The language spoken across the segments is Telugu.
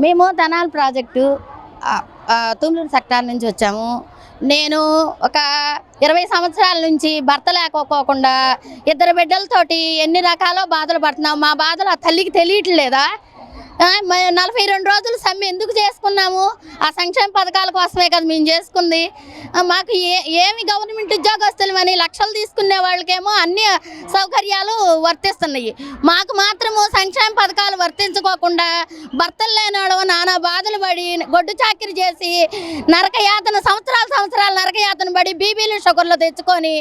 మేము తెనాలి ప్రాజెక్టు తుమ్లూరు సెక్టార్ నుంచి వచ్చాము. నేను ఒక 20 సంవత్సరాల నుంచి భర్త లేకపోకుండా 2 బిడ్డలతోటి ఎన్ని రకాల బాధలు పడుతున్నాము. మా బాధలు ఆ తల్లికి తెలియట్లేదా? 42 రోజులు సమ్మె ఎందుకు చేసుకున్నాము? ఆ సంక్షేమ పథకాల కోసమే కదా మేము చేసుకుంది. మాకు ఏమి గవర్నమెంట్ ఉద్యోగస్తులమని లక్షలు తీసుకునే వాళ్ళకేమో అన్ని సౌకర్యాలు వర్తిస్తున్నాయి. మాకు మాత్రము సంక్షేమ పథకాలు వర్తించుకోకుండా భర్తలు లేని వాళ్ళు నానా బాధలు పడి గొడ్డు చాకిరి చేసి నరకయాతన సంవత్సరాలు నరకయాతన పడి బీబీలు షుగర్లు తెచ్చుకొని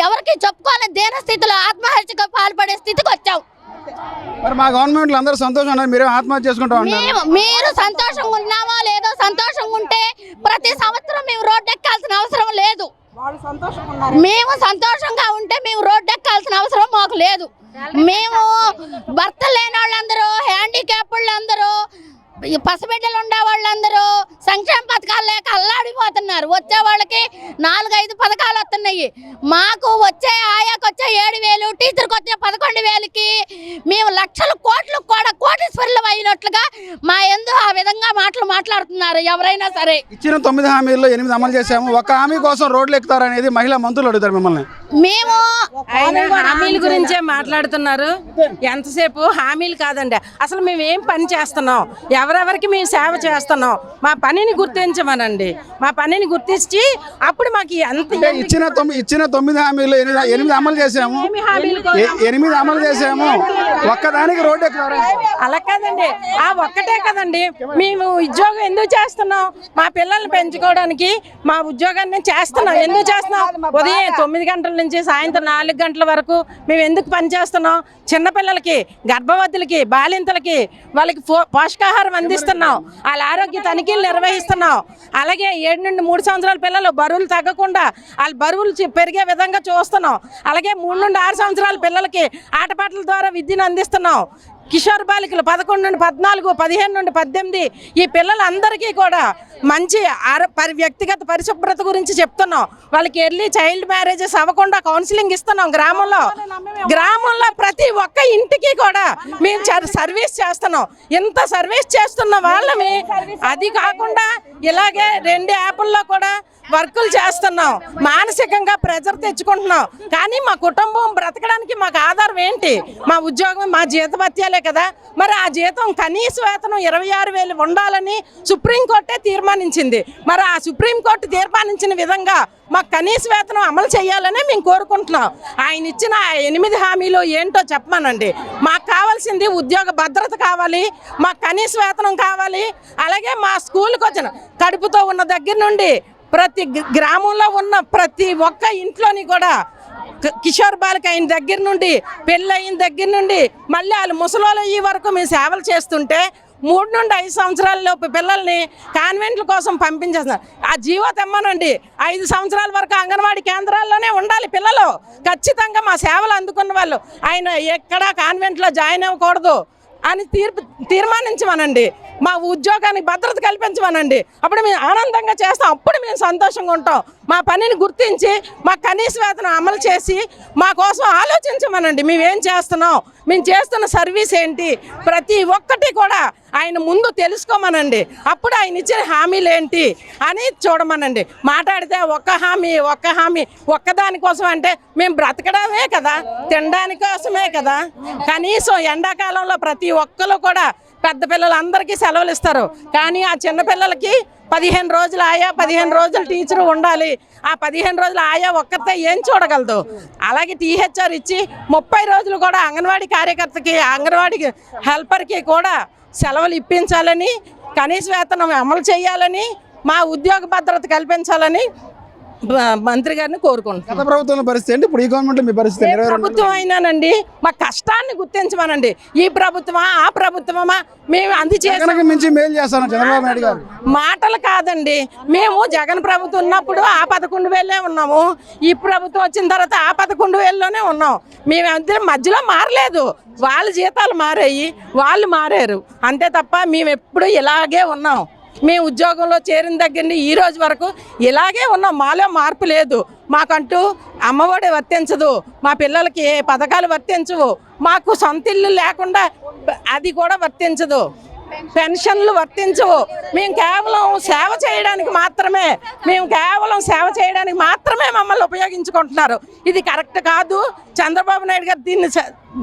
ఎవరికి చెప్పుకోలేని దీన స్థితిలో ఆత్మహత్యకు పాల్పడే స్థితికి వచ్చాం. మరి మా గవర్నమెంట్ అందరూ సంతోషంగా ఉన్నారు, మీరు ఆత్మహత్య చేసుకుంటాం. మీరు సంతోషంగా ఉన్నామో లేదో, సంతోషంగా ఉంటే ప్రతి సంవత్సరం మేము రోడ్డు ఎక్కాల్సిన అవసరం లేదు. మేము సంతోషంగా ఉంటే మేము రోడ్డు ఎక్కాల్సిన అవసరం మాకు లేదు. మేము భర్త లేని వాళ్ళందరూ, హ్యాండిక్యాప్ వాళ్ళందరూ, పసిబిడ్డలు ఉండే వాళ్ళందరూ సంక్షేమ పథకాలు లేక అల్లాడిపోతున్నారు. వచ్చే వాళ్ళకి 4-5 పథకాలు వస్తున్నాయి. మాకు వచ్చే ఆయాకు వచ్చే 7,000, టీచర్కి వచ్చే 11,000కి మేము లక్షల కోట్లు కూడా కోటీశ్వరులు అయినట్లుగా మా ఎందు ఆ విధంగా మాట్లాడుతున్నారు ఎవరైనా సరే. ఇచ్చిన 9 హామీల్లో 8 అమలు చేశాము. ఒక హామీ కోసం రోడ్లు ఎక్కుతారనేది మహిళా మంత్రులు అడుగుతారు మిమ్మల్ని. మేము హామీల గురించే మాట్లాడుతున్నారు. ఎంతసేపు హామీలు కాదండి, అసలు మేము ఏం పని చేస్తున్నాం, ఎవరెవరికి మేము సేవ చేస్తున్నాం, మా పనిని గుర్తించమనండి. మా పనిని గుర్తించి అప్పుడు మాకు ఇచ్చిన 9 హామీల్లో 8 అమలు చేసాము. 8 అమలు చేసాము, ఒక్కదానికి రోడ్డు ఎక్కుతారు. అలా కాదండి, ఆ ఒక్కటే కదండి. మేము ఉద్యోగం ఎందుకు చేస్తున్నాం? మా పిల్లల్ని పెంచుకోవడానికి మా ఉద్యోగాన్ని చేస్తున్నాం. ఎందుకు చేస్తున్నాం? ఉదయం 9 గంటల నుంచి సాయంత్రం 4 గంటల వరకు మేము ఎందుకు పని చేస్తున్నాం? చిన్నపిల్లలకి, గర్భవతులకి, బాలింతలకి వాళ్ళకి పోషకాహారం అందిస్తున్నాం. వాళ్ళ ఆరోగ్య తనిఖీలు నిర్వహిస్తున్నాం. అలాగే 7 నుండి 3 సంవత్సరాల పిల్లలు బరువులు తగ్గకుండా వాళ్ళ బరువులు పెరిగే విధంగా చూస్తున్నాం. అలాగే 3 నుండి 6 సంవత్సరాల పిల్లలకి ఆటపాటల ద్వారా విద్యను అందిస్తున్నాం. కిషోర్ బాలికలు 11 నుండి 14, 15 నుండి 18 ఈ పిల్లలందరికీ కూడా మంచి వ్యక్తిగత పరిశుభ్రత గురించి చెప్తున్నాం. వాళ్ళకి ఎర్లీ చైల్డ్ మ్యారేజెస్ అవ్వకుండా కౌన్సిలింగ్ ఇస్తున్నాం. గ్రామంలో ప్రతి ఒక్క ఇంటికి కూడా మేము సర్వీస్ చేస్తున్నాం. ఇంత సర్వీస్ చేస్తున్న వాళ్ళని అది కాకుండా ఇలాగే 2 యాప్ల్లో కూడా వర్కులు చేస్తున్నాం. మానసికంగా ప్రెజర్ తెచ్చుకుంటున్నాం. కానీ మా కుటుంబం బ్రతకడానికి మాకు ఆధారం ఏంటి? మా ఉద్యోగం, మా జీతభత్యాలే కదా. మరి ఆ జీతం కనీస వేతనం 26,000 ఉండాలని సుప్రీంకోర్టే తీర్మానించింది. మరి ఆ సుప్రీంకోర్టు తీర్మానించిన విధంగా మాకు కనీస వేతనం అమలు చేయాలని మేము కోరుకుంటున్నాం. ఆయన ఇచ్చిన 8 హామీలు ఏంటో చెప్పమానండి. మాకు కావాల్సింది ఉద్యోగ భద్రత కావాలి, మాకు కనీస వేతనం కావాలి. అలాగే మా స్కూల్కి వచ్చిన కడుపుతో ఉన్న దగ్గర నుండి ప్రతి గ్రామంలో ఉన్న ప్రతి ఒక్క ఇంట్లోని కూడా కిషోర్ బాలిక అయిన దగ్గర నుండి, పెళ్ళి అయిన దగ్గర నుండి మళ్ళీ వాళ్ళు ముసలోళ్ళు అయ్యే వరకు మేము సేవలు చేస్తుంటే 3 నుండి 5 సంవత్సరాల లోపు పిల్లల్ని కాన్వెంట్ల కోసం పంపించేస్తున్నారు. ఆ జీవో తెమ్మనండి. 5 సంవత్సరాల వరకు అంగన్వాడీ కేంద్రాల్లోనే ఉండాలి పిల్లలు. ఖచ్చితంగా మా సేవలు అందుకున్న వాళ్ళు ఆయన ఎక్కడా కాన్వెంట్లో జాయిన్ అవ్వకూడదు అని తీర్మానించమనండి. మా ఉద్యోగానికి భద్రత కల్పించమనండి. అప్పుడు మేము ఆనందంగా చేస్తాం. అప్పుడు మేము సంతోషంగా ఉంటాం. మా పనిని గుర్తించి మా కనీస వేతనం అమలు చేసి మా కోసం ఆలోచించమనండి. మేమేం చేస్తున్నాం, మేము చేస్తున్న సర్వీస్ ఏంటి, ప్రతి ఒక్కటి కూడా ఆయన ముందు తెలుసుకోమనండి. అప్పుడు ఆయన ఇచ్చిన హామీలు ఏంటి అని చూడమనండి. మాట్లాడితే ఒక్క హామీ ఒక్కదానికోసం అంటే మేము బ్రతకడమే కదా, తినడానికి కోసమే కదా. కనీసం ఎండాకాలంలో ప్రతి ఒక్కరు కూడా పెద్ద పిల్లలందరికీ సెలవులు ఇస్తారు. కానీ ఆ చిన్నపిల్లలకి 15 రోజులు ఆయా, 15 రోజులు టీచరు ఉండాలి. ఆ 15 రోజులు ఆయా ఒక్కతే ఏం చూడగలదు. అలాగే టీహెచ్ఆర్ ఇచ్చి 30 రోజులు కూడా అంగన్వాడీ కార్యకర్తకి, అంగన్వాడీ హెల్పర్కి కూడా సెలవులు ఇప్పించాలని, కనీస వేతనం అమలు చేయాలని, మా ఉద్యోగ భద్రత కల్పించాలని మంత్రి గారిని కోరుకుంటున్నాం. గత ప్రభుత్వం పరిస్థితి ఏంటి, ఇప్పుడు ఈ గవర్నమెంట్ మీ పరిస్థితి? ప్రభుత్వం అయినానండి మా కష్టాన్ని గుర్తించమనండి. ఈ ప్రభుత్వమా ఆ ప్రభుత్వమా మేము అందుచేసి మించి మేలు చేస్తాను చంద్రబాబు నాయుడు గారు. మాటలు కాదండి. మేము జగన్ ప్రభుత్వం ఉన్నప్పుడు ఆ 11,000 ఉన్నాము. ఈ ప్రభుత్వం వచ్చిన తర్వాత ఆ 11,000లోనే ఉన్నాం. మేము అందరం మధ్యలో మారలేదు. వాళ్ళ జీతాలు మారాయి, వాళ్ళు మారారు అంతే తప్ప మేము ఎప్పుడు ఇలాగే ఉన్నాం. మేము ఉద్యోగంలో చేరిన దగ్గర నుండి ఈ రోజు వరకు ఇలాగే ఉన్నాం. మాలో మార్పు లేదు. మాకంటూ అమ్మఒడి వర్తించదు, మా పిల్లలకి ఏ పథకాలు వర్తించవు, మాకు సొంత ఇల్లు లేకుండా అది కూడా వర్తించదు. పెన్షన్లు వర్తించవు. మేము కేవలం సేవ చేయడానికి మాత్రమే మమ్మల్ని ఉపయోగించుకుంటున్నారు. ఇది కరెక్ట్ కాదు. చంద్రబాబు నాయుడు గారు దీన్ని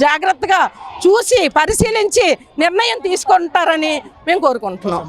జాగ్రత్తగా చూసి పరిశీలించి నిర్ణయం తీసుకుంటారని మేము కోరుకుంటున్నాం.